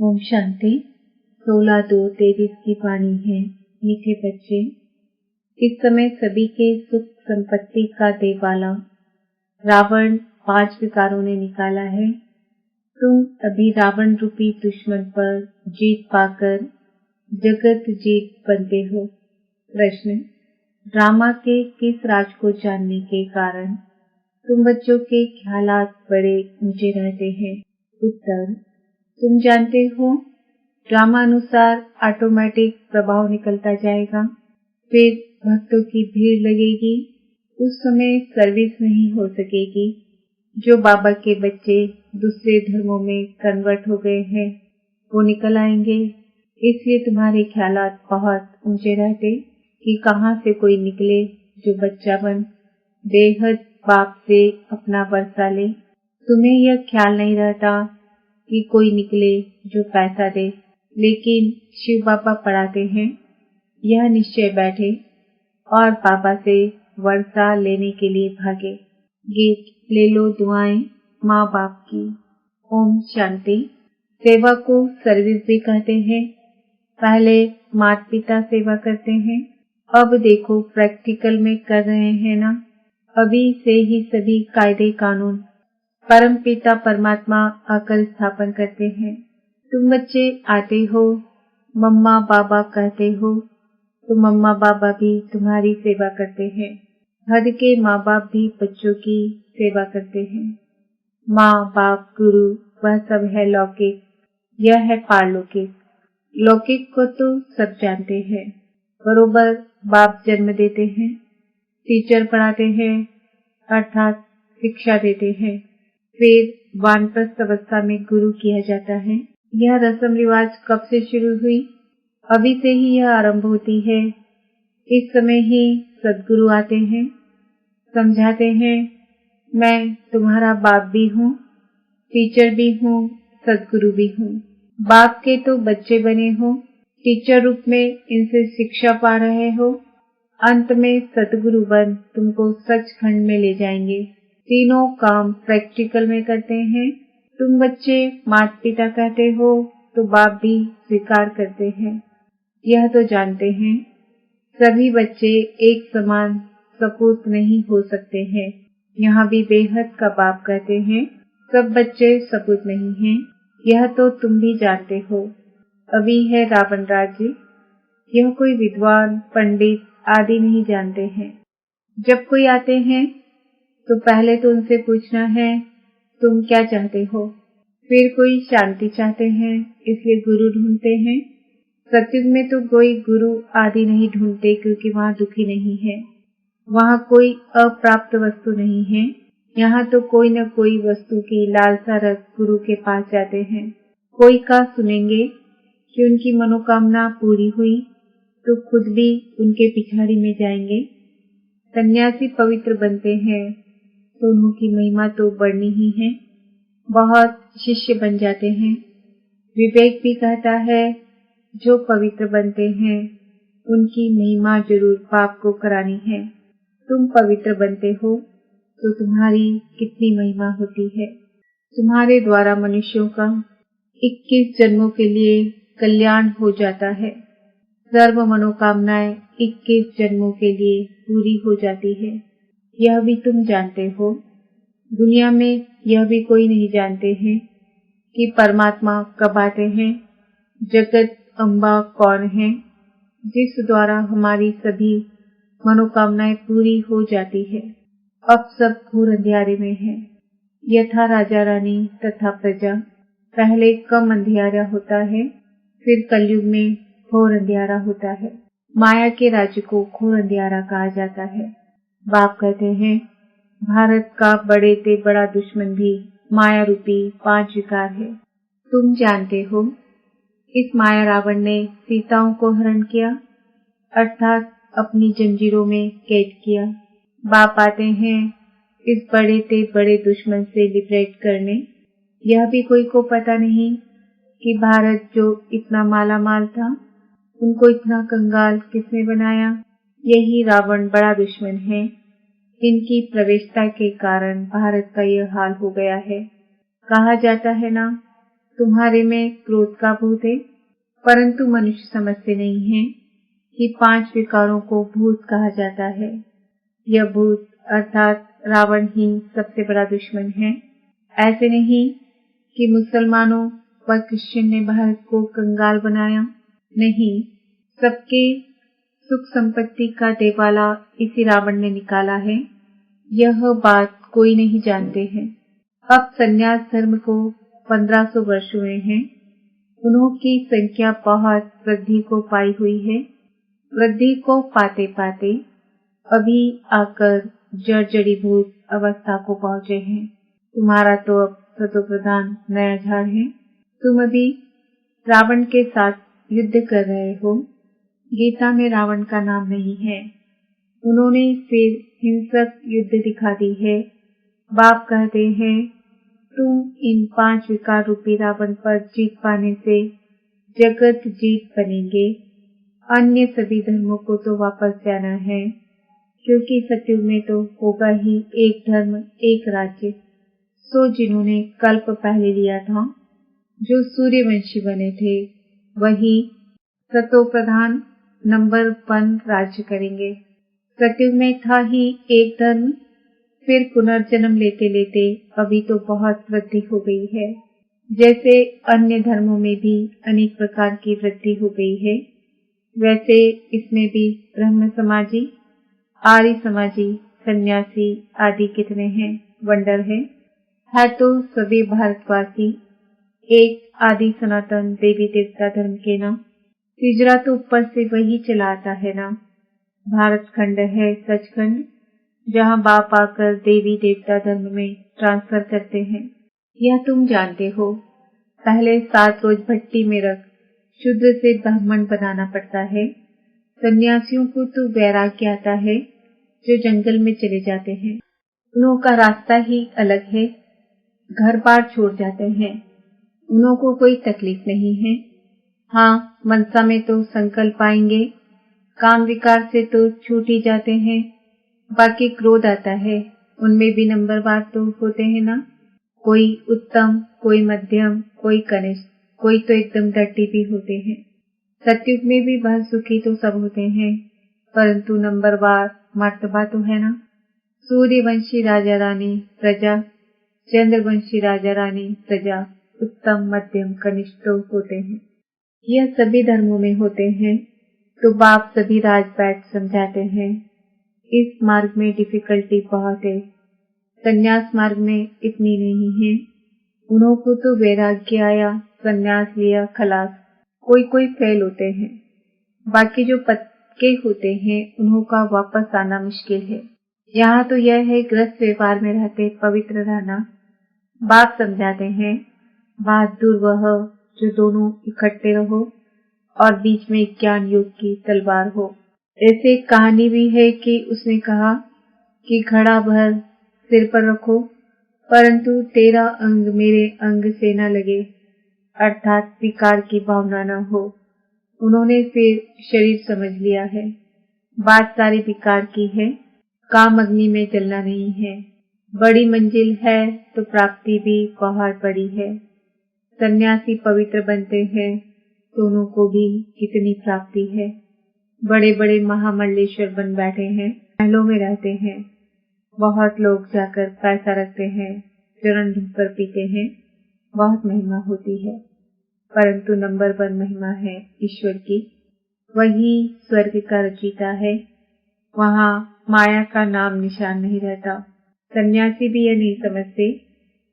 ओम शांति 16/2/23 की वाणी है। मीठे बच्चे, इस समय सभी के सुख संपत्ति का देवाला रावण 5 विकारों ने निकाला है। तुम अभी रावण रूपी दुश्मन पर जीत पाकर जगत जीत बनते हो। प्रश्न, ड्रामा के किस राज को जानने के कारण तुम बच्चों के ख्यालात बड़े ऊंचे रहते हैं? उत्तर, तुम जानते हो ड्रामा अनुसार ऑटोमेटिक प्रभाव निकलता जाएगा, फिर भक्तों की भीड़ लगेगी, उस समय सर्विस नहीं हो सकेगी। जो बाबा के बच्चे दूसरे धर्मों में कन्वर्ट हो गए हैं वो निकल आएंगे, इसलिए तुम्हारे ख्यालात बहुत ऊंचे रहते कि कहाँ से कोई निकले जो बच्चा बन बेहद बाप से अपना वर्षा ले। तुम्हें यह ख्याल नहीं रहता कि कोई निकले जो पैसा दे, लेकिन शिव बाबा पढ़ाते हैं यह निश्चय बैठे और बाबा से वर्षा लेने के लिए भागे। गीत ले लो दुआएं माँ बाप की। ओम शांति। सेवा को सर्विस भी कहते हैं। पहले माता पिता सेवा करते हैं, अब देखो प्रैक्टिकल में कर रहे हैं ना। अभी से ही सभी कायदे कानून परम पिता परमात्मा आकर स्थापन करते हैं। तुम बच्चे आते हो, मम्मा बाबा कहते हो, तो मम्मा बाबा भी तुम्हारी सेवा करते हैं। हद के माँ बाप भी बच्चों की सेवा करते हैं। माँ बाप गुरु वह सब है लौकिक, यह है पारलौकिक। लौकिक को तो सब जानते हैं। बरोबर बाप जन्म देते हैं, टीचर पढ़ाते हैं अर्थात शिक्षा देते हैं, फिर वानप्रस्थ अवस्था में गुरु किया जाता है। यह रस्म रिवाज कब से शुरू हुई? अभी से ही यह आरंभ होती है। इस समय ही सद्गुरु आते हैं, समझाते हैं मैं तुम्हारा बाप भी हूँ, टीचर भी हूँ, सद्गुरु भी हूँ। बाप के तो बच्चे बने हो, टीचर रूप में इनसे शिक्षा पा रहे हो, अंत में सद्गुरु बन तुमको सचखंड में ले जाएंगे। तीनों काम प्रैक्टिकल में करते हैं। तुम बच्चे माता पिता कहते हो तो बाप भी स्वीकार करते हैं, यह तो जानते हैं। सभी बच्चे एक समान सपूत नहीं हो सकते हैं। यहाँ भी बेहद का बाप कहते हैं सब बच्चे सपूत नहीं हैं, यह तो तुम भी जानते हो। अभी है रावण राज्य, यह कोई विद्वान पंडित आदि नहीं जानते हैं। जब कोई आते हैं तो पहले तो उनसे पूछना है तुम क्या चाहते हो। फिर कोई शांति चाहते हैं इसलिए गुरु ढूंढते हैं। सत्युग में तो कोई गुरु आदि नहीं ढूंढते क्योंकि वहाँ दुखी नहीं है, वहाँ कोई अप्राप्त वस्तु नहीं है। यहाँ तो कोई न कोई वस्तु की लालसा रख गुरु के पास जाते हैं। कोई का सुनेंगे कि उनकी मनोकामना पूरी हुई तो खुद भी उनके पिछाड़ी में जाएंगे। सन्यासी पवित्र बनते हैं तो उनकी महिमा तो बढ़नी ही है, बहुत शिष्य बन जाते हैं। विवेक भी कहता है जो पवित्र बनते हैं उनकी महिमा जरूर पाप को करानी है। तुम पवित्र बनते हो तो तुम्हारी कितनी महिमा होती है। तुम्हारे द्वारा मनुष्यों का 21 जन्मों के लिए कल्याण हो जाता है। सर्व मनोकामनाएं 21 जन्मों के लिए पूरी हो जाती है, यह भी तुम जानते हो। दुनिया में यह भी कोई नहीं जानते हैं कि परमात्मा कब आते हैं। जगत अम्बा कौन है जिस द्वारा हमारी सभी मनोकामनाएं पूरी हो जाती है। अब सब घोर अंधियारे में है। यथा राजा रानी तथा प्रजा, पहले कम अंधियारा होता है, फिर कलयुग में घोर अंधियारा होता है। माया के राज्य को घोर अंधियारा कहा जाता है। बाप कहते हैं भारत का बड़े से बड़ा दुश्मन भी माया रूपी 5 विकार है। तुम जानते हो इस माया रावण ने सीताओं को हरण किया अर्थात अपनी जंजीरों में कैद किया। बाप आते हैं इस बड़े से बड़े दुश्मन से लिबरेट करने। यह भी कोई को पता नहीं कि भारत जो इतना माला माल था उनको इतना कंगाल किसने बनाया। यही रावण बड़ा दुश्मन है। इनकी प्रवेशता के कारण भारत का यह हाल हो गया है। कहा जाता है ना तुम्हारे में क्रोध का भूत है, परंतु मनुष्य समझते नहीं है कि 5 विकारों को भूत कहा जाता है। यह भूत अर्थात रावण ही सबसे बड़ा दुश्मन है। ऐसे नहीं कि मुसलमानों व क्रिश्चियन ने भारत को कंगाल बनाया, नहीं, सबके सुख संपत्ति का देवाला इसी रावण ने निकाला है। यह बात कोई नहीं जानते हैं। अब संन्यास धर्म को 1500 वर्ष हुए हैं। उनकी संख्या बहुत वृद्धि को पाई हुई है। वृद्धि को पाते पाते अभी आकर जर्जरीभूत अवस्था को पहुंचे हैं। तुम्हारा तो अब सतोप्रधान नया झाड़ है। तुम अभी रावण के साथ युद्ध कर रहे हो। गीता में रावण का नाम नहीं है। उन्होंने फिर हिंसक युद्ध दिखा दी है। बाप कहते हैं, तुम इन 5 विकार रूपी रावण पर जीत पाने से जगत जीत बनेंगे। अन्य सभी धर्मों को तो वापस जाना है, क्योंकि सतयुग में तो होगा ही एक धर्म एक राज्य। सो जिन्होंने कल्प पहले लिया था, जो सूर्यवंशी बने थे, वही सतोप्रधान नंबर 1 राज्य करेंगे। सतयुग में था ही एक धर्म, फिर पुनर्जन्म लेते लेते अभी तो बहुत वृद्धि हो गई है। जैसे अन्य धर्मों में भी अनेक प्रकार की वृद्धि हो गई है, वैसे इसमें भी ब्रह्म समाजी, आर्य समाजी, सन्यासी आदि कितने हैं, वंडर है तो सभी भारतवासी एक आदि सनातन देवी देवता धर्म के ना। तिजरा तो ऊपर से वही चला आता है ना। भारत खंड है सचखंड, जहाँ बाप आकर देवी देवता धर्म में ट्रांसफर करते हैं। यह तुम जानते हो। पहले 7 रोज भट्टी में रख शूद्र से ब्राह्मण बनाना पड़ता है। सन्यासियों को तो वैराग्य आता है, जो जंगल में चले जाते हैं। उन्हों का रास्ता ही अलग है। घर बार छोड़ जाते हैं। उन्हों को कोई तकलीफ नहीं है। हाँ, मनसा में तो संकल्प आएंगे, काम विकार से तो छूट ही जाते हैं। बाकी क्रोध आता है, उनमें भी नंबरवार तो होते हैं ना। कोई उत्तम, कोई मध्यम, कोई कनिष्ठ, कोई तो एकदम डर्टी भी होते हैं। सतयुग में भी बहुत सुखी तो सब होते हैं, परंतु नंबरवार मर्तबा तो है ना। सूर्यवंशी राजा रानी प्रजा, चंद्रवंशी राजा रानी प्रजा, उत्तम मध्यम कनिष्ठ तो होते हैं। यह सभी धर्मों में होते हैं। तो बाप सभी राजपैठ समझाते हैं। इस मार्ग में डिफिकल्टी बहुत है, संन्यास मार्ग में इतनी नहीं है। उन्हों को तो वैराग्य आया, संन्यास लिया, खलास। कोई कोई फेल होते हैं, बाकी जो पक्के होते हैं उन्हों का वापस आना मुश्किल है। यहाँ तो यह है गृहस्थ व्यवहार में रहते पवित्र रहना। बाप समझाते हैं, बहादुर वह जो दोनों इकट्ठे रहो और बीच में ज्ञान योग की तलवार हो। ऐसे एक कहानी भी है कि उसने कहा कि घड़ा भर सिर पर रखो, परंतु तेरा अंग मेरे अंग से न लगे, अर्थात विकार की भावना न हो। उन्होंने फिर शरीर समझ लिया है। बात सारी विकार की है, काम अग्नि में जलना नहीं है। बड़ी मंजिल है तो प्राप्ति भी बहुत बड़ी है। सन्यासी पवित्र बनते हैं तो उन्हों को भी कितनी प्राप्ति है। बड़े बड़े महामंडलेश्वर बन बैठे हैं, महलों में रहते हैं। बहुत लोग जाकर पैसा रखते हैं, चरण ढूंढकर पीते हैं, बहुत महिमा होती है। परंतु नंबर 1 महिमा है ईश्वर की। वही स्वर्ग का रचयिता है। वहाँ माया का नाम निशान नहीं रहता। सन्यासी भी यह नहीं समझते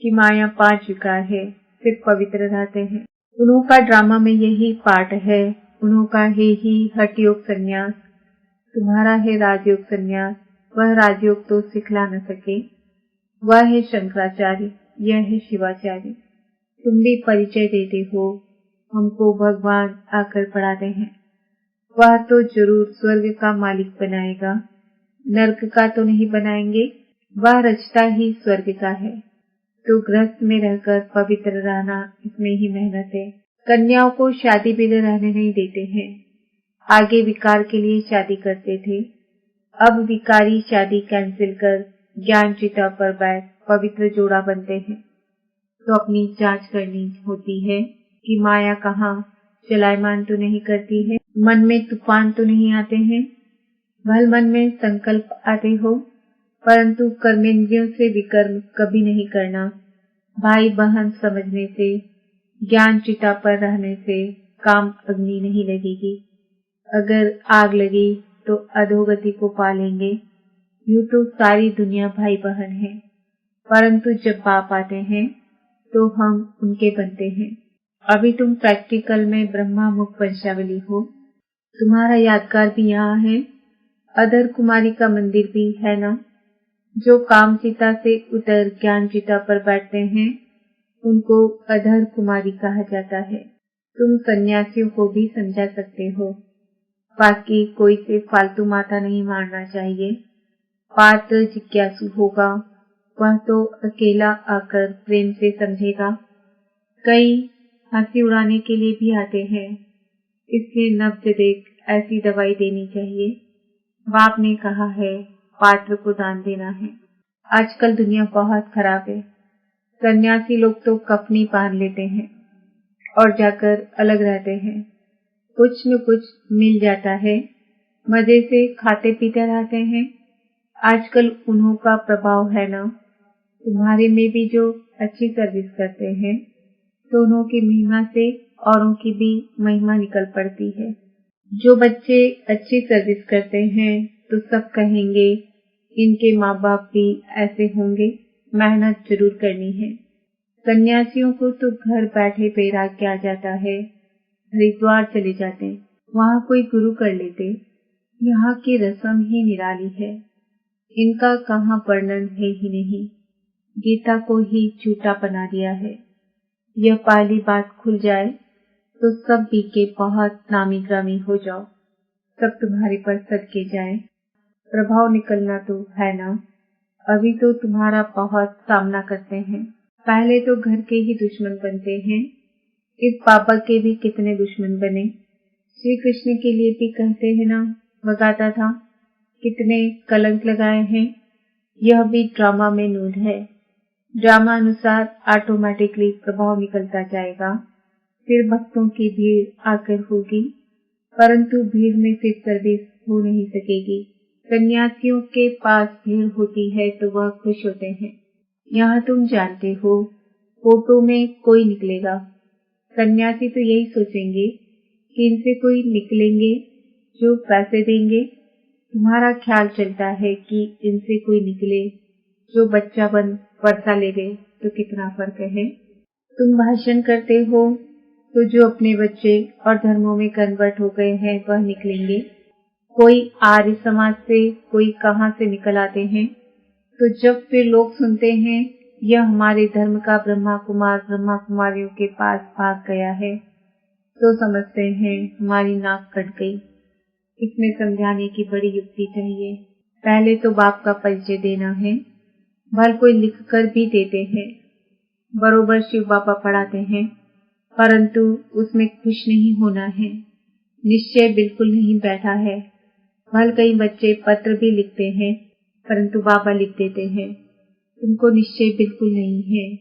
कि माया 5 विकार है, सिर्फ पवित्र रहते हैं। उनका ड्रामा में यही पार्ट है। उनका है ही हठयोग संन्यास, तुम्हारा है राजयोग संन्यास। वह राजयोग तो सिखला न सके। वह है शंकराचार्य, यह है शिवाचार्य। तुम भी परिचय देते हो, हमको भगवान आकर पढ़ाते हैं। वह तो जरूर स्वर्ग का मालिक बनाएगा, नर्क का तो नहीं बनाएंगे। वह रचता ही स्वर्ग का है। तो गृहस्थ में रहकर पवित्र रहना, इसमें ही मेहनत है। कन्याओं को शादी बिना रहने नहीं देते हैं। आगे विकार के लिए शादी करते थे, अब विकारी शादी कैंसिल कर ज्ञान चिता पर बैठ पवित्र जोड़ा बनते हैं। तो अपनी जांच करनी होती है कि माया कहाँ चलायमान तो नहीं करती है, मन में तूफान तो नहीं आते हैं। भल मन में संकल्प आते हो, परंतु कर्मेंद्रियों से विकर्म कभी नहीं करना। भाई बहन समझने से, ज्ञान चिता पर रहने से काम अग्नि नहीं लगेगी। अगर आग लगी तो अधोगति को पालेंगे। यूं तो सारी दुनिया भाई बहन है, परंतु जब बाप आते हैं तो हम उनके बनते हैं। अभी तुम प्रैक्टिकल में ब्रह्मा मुख वंशावली हो। तुम्हारा यादगार भी यहाँ है, अधर कुमारी का मंदिर भी है ना। जो काम चिता से उतर ज्ञान चिता पर बैठते हैं उनको अधर कुमारी कहा जाता है। तुम सन्यासियों को भी समझा सकते हो। बाकी कोई से फालतू माथा नहीं मारना चाहिए। पात्र जिज्ञासु होगा वह तो अकेला आकर प्रेम से समझेगा। कई हंसी उड़ाने के लिए भी आते हैं, इसलिए नब्ज देख ऐसी दवाई देनी चाहिए। बाप ने कहा है पात्र को दान देना है। आजकल दुनिया बहुत खराब है। सन्यासी लोग तो कफनी पहन लेते हैं और जाकर अलग रहते हैं। कुछ न कुछ मिल जाता है, मजे से खाते पीते रहते हैं। आजकल उन्हों का प्रभाव है ना। तुम्हारे में भी जो अच्छी सर्विस करते हैं तो उन्हों की महिमा से औरों की भी महिमा निकल पड़ती है। जो बच्चे अच्छी सर्विस करते हैं तो सब कहेंगे इनके माँ बाप भी ऐसे होंगे, मेहनत जरूर करनी है। सन्यासियों को तो घर बैठे वैराग्य आ जाता है, हरिद्वार चले जाते, वहाँ कोई गुरु कर लेते। यहाँ की रस्म ही निराली है, इनका कहाँ वर्णन है ही नहीं। गीता को ही झूठा बना दिया है। यह पहली बात खुल जाए तो सब बीके बहुत नामी ग्रामी हो जाओ, सब तुम्हारे पर सदके जाए। प्रभाव निकलना तो है ना। अभी तो तुम्हारा बहुत सामना करते हैं, पहले तो घर के ही दुश्मन बनते हैं। इस बाबा के भी कितने दुश्मन बने। श्री कृष्ण के लिए भी कहते हैं ना, भगाता था, कितने कलंक लगाए हैं। यह भी ड्रामा में नूड है। ड्रामा अनुसार ऑटोमेटिकली प्रभाव निकलता जाएगा, फिर भक्तों की भीड़ आकर होगी, परंतु भीड़ में फिर सर्विस हो नहीं सकेगी। सन्यासियों के पास भीड़ होती है तो वह खुश होते हैं। यहाँ तुम जानते हो, फोटो में कोई निकलेगा। सन्यासी तो यही सोचेंगे कि इनसे कोई निकलेंगे जो पैसे देंगे। तुम्हारा ख्याल चलता है कि इनसे कोई निकले जो बच्चा बन वर्षा ले गए तो कितना फर्क है। तुम भाषण करते हो तो जो अपने बच्चे और धर्मों में कन्वर्ट हो गए हैं वह निकलेंगे। कोई आर्य समाज से, कोई कहाँ से निकल आते हैं। तो जब फिर लोग सुनते हैं यह हमारे धर्म का ब्रह्मा कुमारियों के पास भाग गया है, तो समझते हैं हमारी नाक कट गई। इसमें समझाने की बड़ी युक्ति चाहिए। पहले तो बाप का परिचय देना है। भल कोई लिख कर भी देते हैं, बरोबर शिव बाबा पढ़ाते हैं, परंतु उसमें खुश नहीं होना है। निश्चय बिल्कुल नहीं बैठा है। भल कई बच्चे पत्र भी लिखते हैं, परंतु बाबा लिख देते हैं। तुमको निश्चय बिल्कुल नहीं है।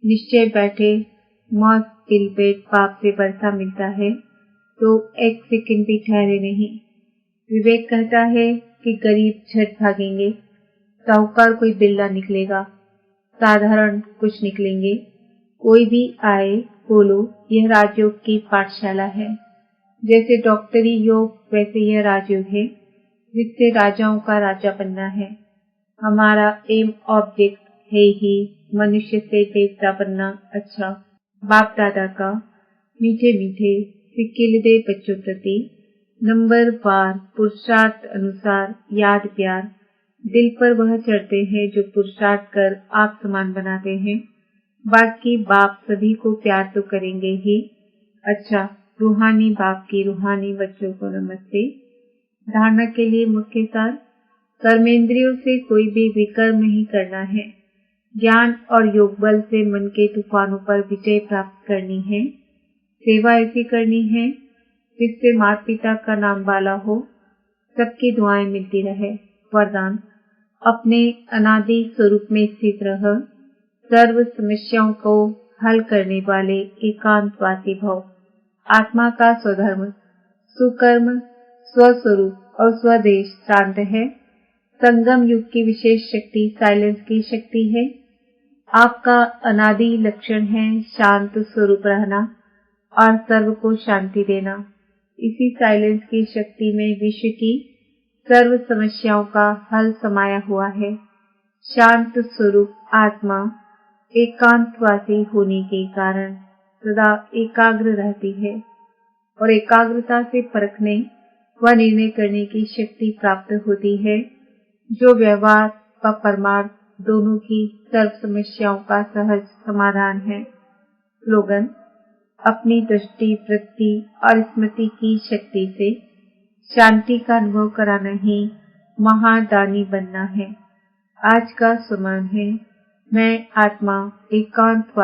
निश्चय बैठे मौज तिलपेट बाप से वर्षा मिलता है तो एक सेकंड भी ठहरे नहीं। विवेक कहता है कि गरीब झट भागेंगे, साहूकार कोई बिल्ला निकलेगा, साधारण कुछ निकलेंगे। कोई भी आए बोलो यह राजयोग की पाठशाला है। जैसे डॉक्टरी योग वैसे यह राजयोग है, जिससे राजाओं का राजा बनना है। हमारा एम ऑब्जेक्ट है ही मनुष्य से देवता बनना। अच्छा, बाप दादा का मीठे मीठे सिक्के दे बच्चों प्रति नंबर वार पुरुषार्थ अनुसार याद प्यार दिल पर वह चढ़ते हैं जो पुरुषार्थ कर आप समान बनाते हैं। बाकी बाप सभी को प्यार तो करेंगे ही। अच्छा, रूहानी बाप की रूहानी बच्चों को नमस्ते। धारणा के लिए मुख्य सार, कर्मेंद्रियों से कोई भी विकर्म नहीं करना है। ज्ञान और योग बल से मन के तूफानों पर विजय प्राप्त करनी है। सेवा ऐसी करनी है जिससे माता पिता का नाम वाला हो, सबकी दुआएं मिलती रहे। वरदान, अपने अनादि स्वरूप में स्थित रह, सर्व समस्याओं को हल करने वाले एकांतवासी भव। आत्मा का स्वधर्म, सुकर्म, स्वस्वरूप और स्वदेश शांत है। संगम युग की विशेष शक्ति साइलेंस की शक्ति है। आपका अनादि लक्षण है शांत स्वरूप रहना और सर्व को शांति देना। इसी साइलेंस की शक्ति में विश्व की सर्व समस्याओं का हल समाया हुआ है। शांत स्वरूप आत्मा एकांतवासी होने के कारण सदा एकाग्र रहती है और एकाग्रता से परखने व निर्णय करने की शक्ति प्राप्त होती है, जो व्यवहार व परमार्थ दोनों की सर्व समस्याओं का सहज समाधान है। स्लोगन: अपनी दृष्टि, वृत्ति और स्मृति की शक्ति से शांति का अनुभव कराना ही महादानी बनना है। आज का सुमन है, मैं आत्मा एकांतवासी